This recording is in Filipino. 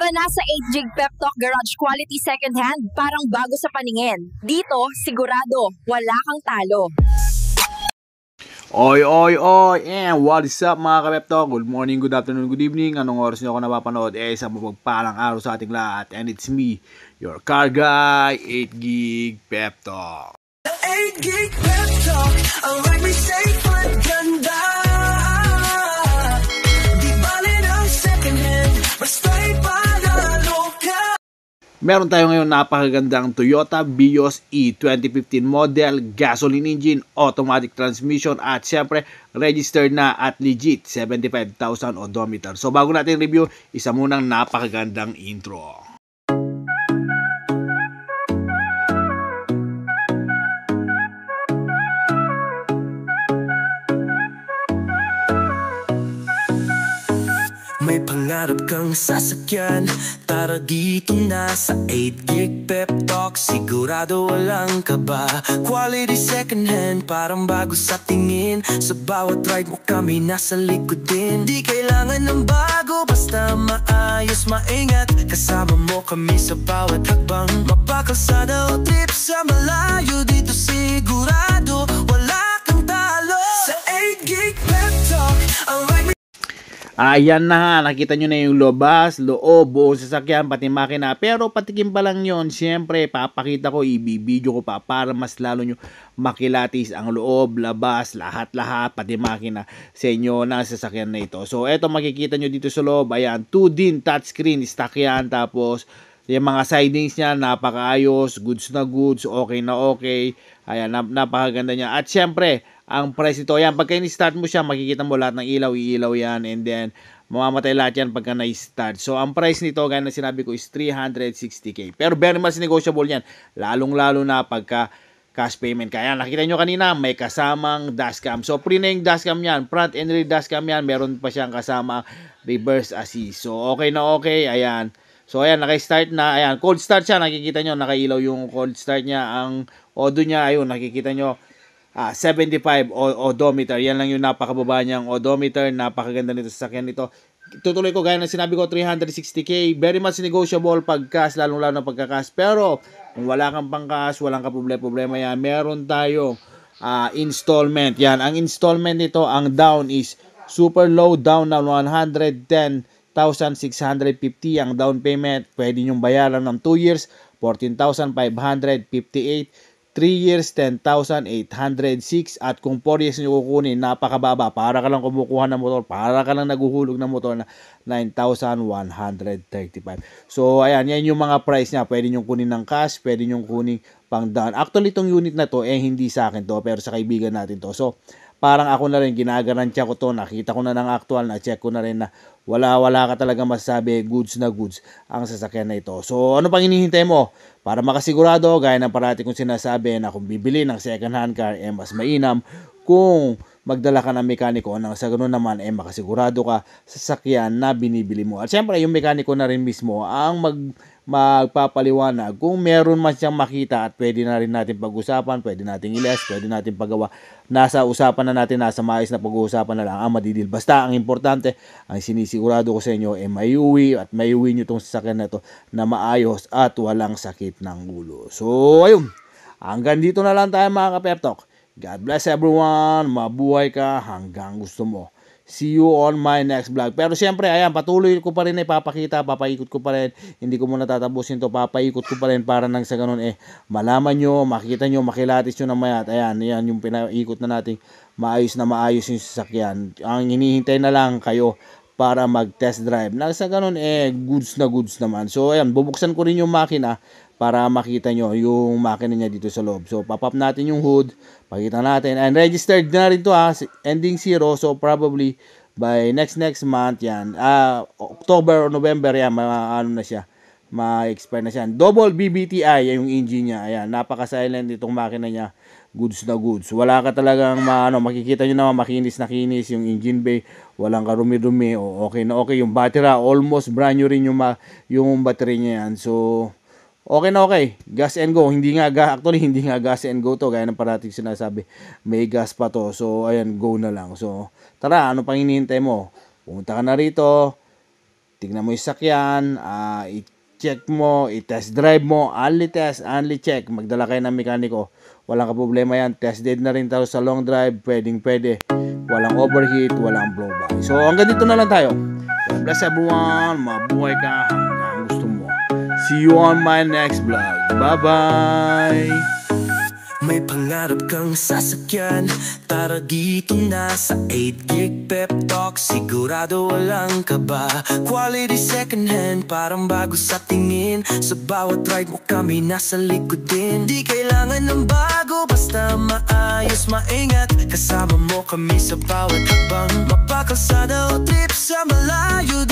ka na sa 8 Gig Pep Talk Garage Quality Second Hand, parang bago sa paningin. Dito, sigurado, wala kang talo. Oy, oy, oy, and what is up mga ka-Pep Talk? Good morning, good afternoon, good evening. Anong oras niyo ako napapanood? Isang mapagpalang araw sa ating lahat. And it's me, your car guy, 8 Gig Pep Talk. 8 Gig Pep Talk, ang like me safe at ganda. Di bali ng second hand, basta'y panalo ka. Meron tayo ngayon napakagandang Toyota Vios E 2015 model, gasoline engine, automatic transmission at syempre registered na at legit 75,000 odometer. So bago natin review, isa munang napakagandang intro. May pangarap kang sasakyan, tara dito na sa 8 Gig Pep Talk. Sigurado walang kaba, quality second hand, parang bago sa tingin. Sa bawat ride mo kami nasa likod din. Di kailangan ng bago, basta maayos, maingat. Kasama mo kami sa bawat hakbang. Mapakalsada o trip sa malayo, dito sigurado wala kang talo. Sa 8 Gig Pep Talk, ang ride. Ayan na, nakita nyo na yung loob, buong sasakyan, pati makina. Pero patikim pa lang yon, siyempre papakita ko, ibibideo ko pa para mas lalo nyo makilatis ang loob, labas, lahat-lahat, pati makina sa inyo na sasakyan na ito. So eto makikita nyo dito sa loob, ayan, 2D touchscreen, stock yan. Tapos yung mga sidings niya, napakaayos, goods na goods, okay na okay. Ayan, napakaganda niya. At syempre, ang price nito, yan, pagka in-start mo siya, makikita mo lahat ng ilaw, iilaw yan, and then, mamamatay lahat yan pagka na-start. So, ang price nito, gaya na sinabi ko, is 360k. Pero very much negotiable yan, lalong-lalo na pagka cash payment. Kaya nakita nyo kanina, may kasamang dashcam. So, pre na yung dashcam yan, front and rear dashcam yan, meron pa siyang kasama reverse assist. So, okay na okay, ayan. So, ayan, naka-start na, ayan, cold start siya, nakikita nyo, nakailaw yung cold start niya, ang odo niya, ayun, nakikita nyo, 75 odometer. Yan lang yung napakababa niyang odometer. Napakaganda nito sa sasakyan nito. Tutuloy ko gaya ng sinabi ko, 360k. Very much negotiable pag cash, lalong-lalo na pagka cash. Pero kung wala kang pang cash, walang ka problema yan. Meron tayo installment. Yan, ang installment nito, ang down is super low down na 110,650 ang down payment. Pwede nyong bayaran ng 2 years, 14,558. 3 years, 10,806. At kung 4 years nyo kukunin, napakababa. Para ka lang kumukuha ng motor. Para ka lang naguhulog ng motor na 9,135. So, ayan. Yan yung mga price niya. Pwede nyo kunin ng cash. Pwede nyo kunin pang down. Actually, itong unit na to, hindi sa akin to. Pero sa kaibigan natin to. So, parang ako na rin, ginagarantiya ko to. Nakita ko na ng actual. Na-check ko na rin na wala ka talaga masasabi, goods na goods ang sasakyan na ito. So, ano pang hinihintay mo? Para makasigurado, gaya ng parati kong sinasabi na kung bibili ng second hand car, mas mainam kung magdala ka ng mekaniko nang sa ganoon naman makasigurado ka sa sasakyan na binibili mo. At syempre, yung mekaniko na rin mismo ang magpapaliwanag kung meron man siyang makita at pwede na rin natin pag-usapan, pwede natin iles, pwede natin paggawa. Nasa usapan na natin, nasa maayos na pag-uusapan na lang ang madidil. Basta ang importante, ang sinisigurado ko sa inyo maiuwi at maiuwi nyo itong sasakyan na ito na maayos at walang sakit ng ulo. So, ayun. Hanggang dito na lang tayo mga ka-Pep Talk. God bless everyone. Mabuhay ka hanggang gusto mo. See you on my next vlog. Pero siyempre, ayan, patuloy ko pa rin ipapakita, papaikot ko pa rin. Hindi ko muna tatapusin to, papaikot ko pa rin para nang sa ganun malaman nyo, makita nyo, makilatis nyo na mayat. Ayan, yan yung pinaikot na natin. Maayos yung sasakyan. Ang hinihintay na lang kayo para mag-test drive. Nang sa ganun, goods na goods naman. So, ayan, bubuksan ko rin yung makina para makita nyo yung makina niya dito sa loob. So, pop-up natin yung hood. Pakita natin. And registered na rin to ending 0. So, probably by next month yan. October or November yan. Na siya. Ma-expire na siya. Double BBTI yung engine niya. Ayan. Napaka-silent itong makina niya. Goods na goods. Wala ka talagang makikita nyo naman makinis na kinis yung engine bay. Walang karumi-dumi. Okay na okay. Yung battery almost brand new rin yung battery niya yan. So, okay na okay. Gas and go. Hindi nga gas and go to. Gaya ng parating sinasabi. May gas pa to. So, ayan, go na lang. So, tara, ano pang hinihintay mo? Pumunta ka na rito. tignan mo yung sakyan, i-check mo, i-test drive mo, only test, only check. Magdala kayo ng mekaniko. Walang problema yan. Test dead na rin tayo sa long drive. Pwede. Walang overheat, walang blowback. So, hanggang dito na lang tayo. God bless everyone. Mabuhay ka hanggang gusto mo. See you on my next vlog. Bye-bye! May pangarap kang sasakyan, tara dito na sa 8 Pep Talk. Sigurado walang kaba, quality second hand, parang bago sa tingin. Sa bawat ride mo kami nasa likod din. Di kailangan ng bago, basta maayos, maingat. Kasama mo kami sa bawat habang mapakalsada o trip sa malayo.